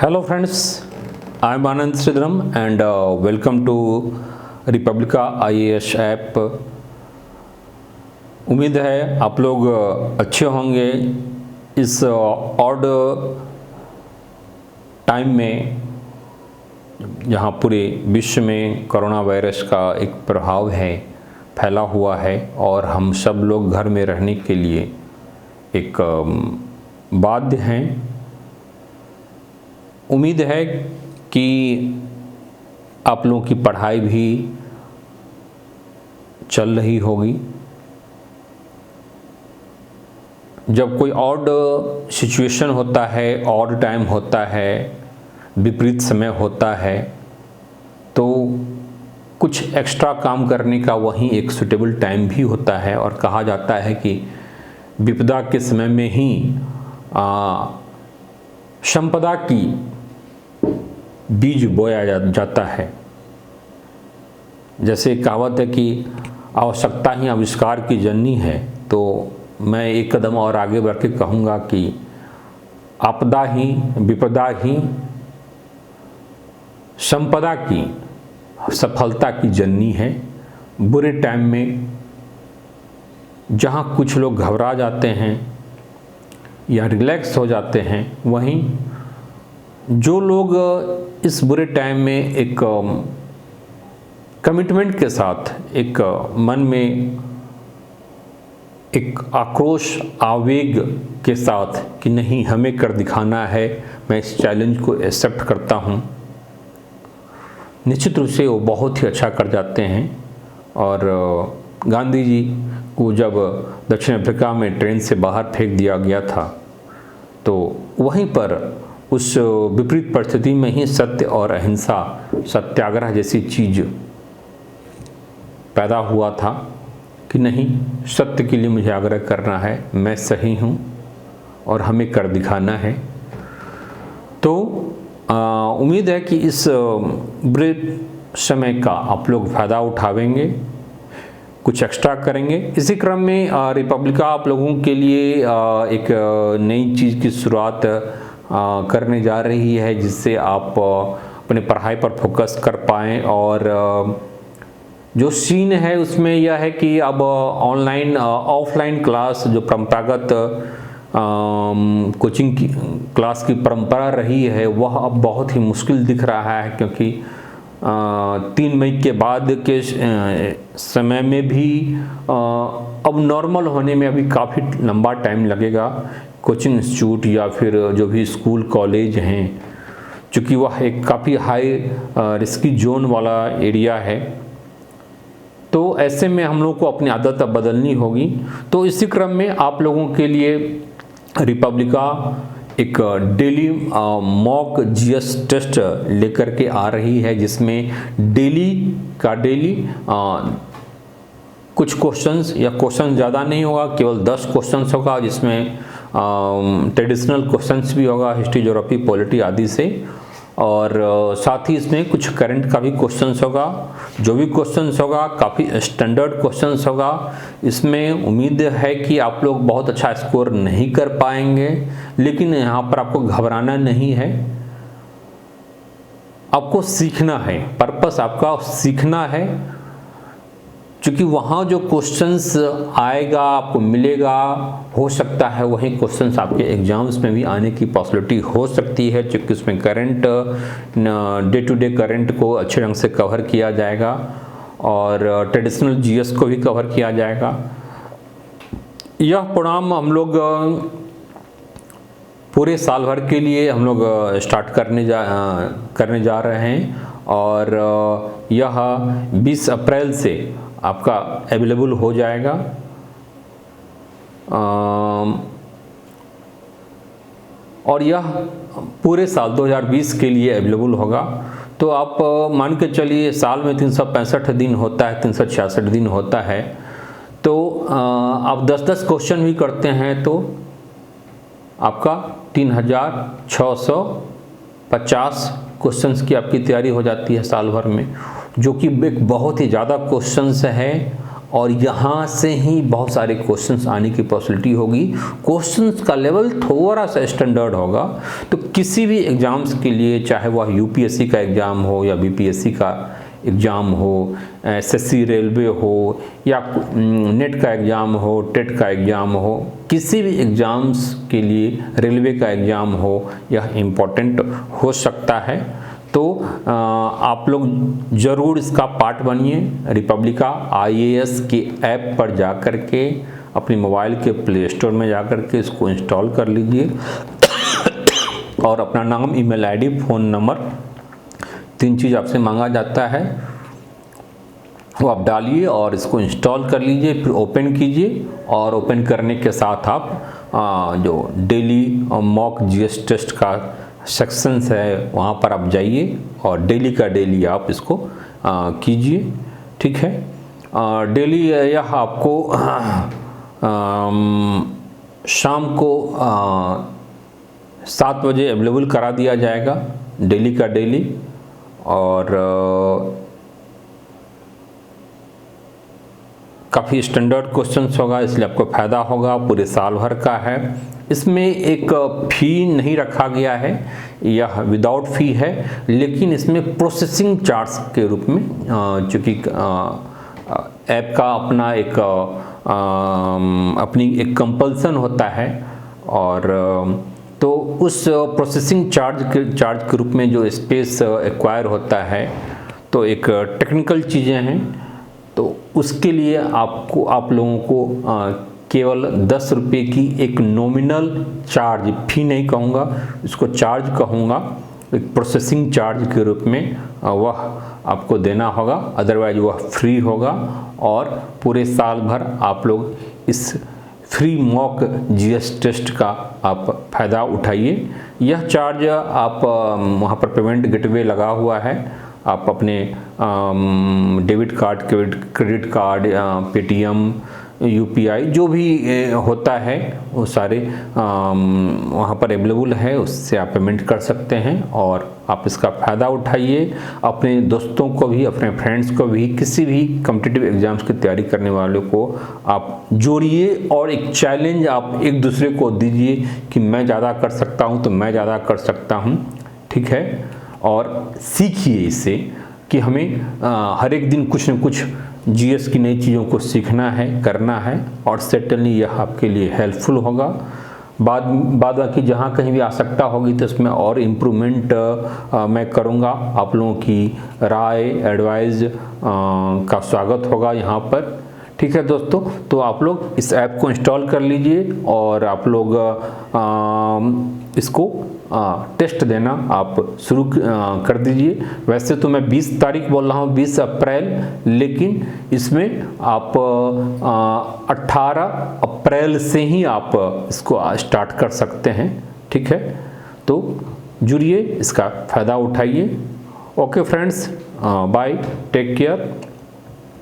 Hello friends, I am Anand Sridharam and welcome to Republica IAS app. उम्मीद है आप लोग अच्छे होंगे इस ऑड टाइम में जहाँ पूरे विश्व में कोरोना वायरस का एक प्रभाव है, फैला हुआ है और हम सब लोग घर में रहने के लिए एक बाध्य हैं। उम्मीद है कि आप लोगों की पढ़ाई भी चल रही होगी। जब कोई ऑड सिचुएशन होता है, ऑड टाइम होता है, विपरीत समय होता है, तो कुछ एक्स्ट्रा काम करने का वहीं एक सूटेबल टाइम भी होता है और कहा जाता है कि विपदा के समय में ही संपदा की बीज बोया जाता है। जैसे कहावत है कि आवश्यकता ही आविष्कार की जननी है, तो मैं एक कदम और आगे बढ़ के कहूँगा कि आपदा ही, विपदा ही संपदा की, सफलता की जननी है। बुरे टाइम में जहाँ कुछ लोग घबरा जाते हैं या रिलैक्स हो जाते हैं, वहीं जो लोग इस बुरे टाइम में एक कमिटमेंट के साथ, एक मन में एक आक्रोश, आवेग के साथ कि नहीं हमें कर दिखाना है, मैं इस चैलेंज को एक्सेप्ट करता हूँ, निश्चित रूप से वो बहुत ही अच्छा कर जाते हैं। और गांधी जी को जब दक्षिण अफ्रीका में ट्रेन से बाहर फेंक दिया गया था, तो वहीं पर उस विपरीत परिस्थिति में ही सत्य और अहिंसा, सत्याग्रह जैसी चीज़ पैदा हुआ था कि नहीं, सत्य के लिए मुझे आग्रह करना है, मैं सही हूँ और हमें कर दिखाना है। तो उम्मीद है कि इस बुरे समय का आप लोग फ़ायदा उठावेंगे, कुछ एक्स्ट्रा करेंगे। इसी क्रम में रिपब्लिका आप लोगों के लिए एक नई चीज़ की शुरुआत करने जा रही है, जिससे आप अपने पढ़ाई पर फोकस कर पाएँ। और जो सीन है उसमें यह है कि अब ऑनलाइन ऑफलाइन क्लास, जो परंपरागत कोचिंग की क्लास की परंपरा रही है, वह अब बहुत ही मुश्किल दिख रहा है, क्योंकि 3 मई के बाद के समय में भी अब नॉर्मल होने में अभी काफ़ी लंबा टाइम लगेगा। कोचिंग इंस्टीट्यूट या फिर जो भी स्कूल कॉलेज हैं, चूँकि वह एक काफ़ी हाई रिस्की जोन वाला एरिया है, तो ऐसे में हम लोग को अपनी आदत अब बदलनी होगी। तो इसी क्रम में आप लोगों के लिए रिपब्लिका एक डेली मॉक जीएस टेस्ट लेकर के आ रही है, जिसमें डेली कुछ क्वेश्चंस, या क्वेश्चन ज़्यादा नहीं होगा, केवल 10 क्वेश्चंस होगा, जिसमें ट्रेडिशनल क्वेश्चंस भी होगा, हिस्ट्री, ज्योग्राफी, पॉलिटी आदि से, और साथ ही इसमें कुछ करंट का भी क्वेश्चंस होगा। जो भी क्वेश्चंस होगा काफ़ी स्टैंडर्ड क्वेश्चंस होगा। इसमें उम्मीद है कि आप लोग बहुत अच्छा स्कोर नहीं कर पाएंगे, लेकिन यहाँ पर आपको घबराना नहीं है, आपको सीखना है। पर्पस आपका सीखना है, क्योंकि वहाँ जो क्वेश्चंस आएगा, आपको मिलेगा, हो सकता है वही क्वेश्चंस आपके एग्जाम्स में भी आने की पॉसिबिलिटी हो सकती है, क्योंकि उसमें current, day to day current को अच्छे ढंग से कवर किया जाएगा और ट्रेडिशनल जीएस को भी कवर किया जाएगा। यह प्रोग्राम हम लोग पूरे साल भर के लिए हम लोग स्टार्ट करने जा रहे हैं, और यह 20 अप्रैल से आपका अवेलेबल हो जाएगा। और यह पूरे साल 2020 के लिए अवेलेबल होगा। तो आप मान के चलिए, साल में 365 दिन होता है, 366 दिन होता है, तो आप 10-10 क्वेश्चन भी करते हैं तो आपका 3650 क्वेश्चंस की आपकी तैयारी हो जाती है साल भर में, जो कि एक बहुत ही ज़्यादा क्वेश्चंस है। और यहाँ से ही बहुत सारे क्वेश्चंस आने की पॉसिबिलिटी होगी। क्वेश्चंस का लेवल थोड़ा सा स्टैंडर्ड होगा, तो किसी भी एग्ज़ाम्स के लिए, चाहे वह यूपीएससी का एग्ज़ाम हो या बीपीएससी का एग्ज़ाम हो, एसएससी रेलवे हो या नेट का एग्ज़ाम हो, टेट का एग्ज़ाम हो, किसी भी एग्ज़ाम्स के लिए, रेलवे का एग्ज़ाम हो, यह इम्पोर्टेंट हो सकता है। तो आप लोग ज़रूर इसका पार्ट बनिए। रिपब्लिका IAS के ऐप पर जा कर के, अपने मोबाइल के प्ले स्टोर में जा कर के इसको इंस्टॉल कर लीजिए और अपना नाम, ईमेल आईडी, फ़ोन नंबर, 3 चीज़ आपसे मांगा जाता है, वो आप डालिए और इसको इंस्टॉल कर लीजिए। फिर ओपन कीजिए और ओपन करने के साथ आप जो डेली मॉक जीएस टेस्ट का सेक्शंस है वहाँ पर आप जाइए और डेली का डेली आप इसको कीजिए। ठीक है, डेली यह आपको शाम को 7 बजे अवेलेबल करा दिया जाएगा, डेली का डेली। और काफ़ी स्टैंडर्ड क्वेश्चंस होगा, इसलिए आपको फ़ायदा होगा। पूरे साल भर का है। इसमें एक फ़ी नहीं रखा गया है, यह विदाउट फ़ी है, लेकिन इसमें प्रोसेसिंग चार्ज के रूप में, चूँकि ऐप का अपना एक अपनी एक कंपल्सन होता है, और तो उस प्रोसेसिंग चार्ज के रूप में जो स्पेस एक्वायर होता है, तो एक टेक्निकल चीज़ें हैं, तो उसके लिए आप लोगों को केवल 10 रुपये की एक नॉमिनल चार्ज, फ़ी नहीं कहूँगा, इसको चार्ज कहूँगा, एक प्रोसेसिंग चार्ज के रूप में वह आपको देना होगा, अदरवाइज वह फ्री होगा। और पूरे साल भर आप लोग इस फ्री मॉक जीएस टेस्ट का आप फ़ायदा उठाइए। यह चार्ज आप वहाँ पर पेमेंट गेटवे लगा हुआ है, आप अपने debit card, credit card, Paytm, UPI जो भी होता है वो सारे वहाँ पर अवेलेबल है, उससे आप पेमेंट कर सकते हैं और आप इसका फ़ायदा उठाइए। अपने दोस्तों को भी, अपने फ्रेंड्स को भी, किसी भी कॉम्पिटिटिव एग्ज़ाम्स की तैयारी करने वालों को आप जोड़िए और एक चैलेंज आप एक दूसरे को दीजिए कि मैं ज़्यादा कर सकता हूँ तो मैं ज़्यादा कर सकता हूँ। ठीक है, और सीखिए इससे कि हमें हर एक दिन कुछ न कुछ जीएस की नई चीज़ों को सीखना है, करना है, और सर्टेनली यह आपके लिए हेल्पफुल होगा। बाद बाकी जहाँ कहीं भी आवश्यकता होगी तो इसमें और इम्प्रूवमेंट मैं करूँगा। आप लोगों की राय, एडवाइस का स्वागत होगा यहाँ पर। ठीक है दोस्तों, तो आप लोग इस ऐप को इंस्टॉल कर लीजिए और आप लोग इसको टेस्ट देना आप शुरू कर दीजिए। वैसे तो मैं 20 तारीख बोल रहा हूँ, 20 अप्रैल, लेकिन इसमें आप 18 अप्रैल से ही आप इसको स्टार्ट कर सकते हैं। ठीक है, तो जुड़िए, इसका फ़ायदा उठाइए। Okay friends, bye, take care.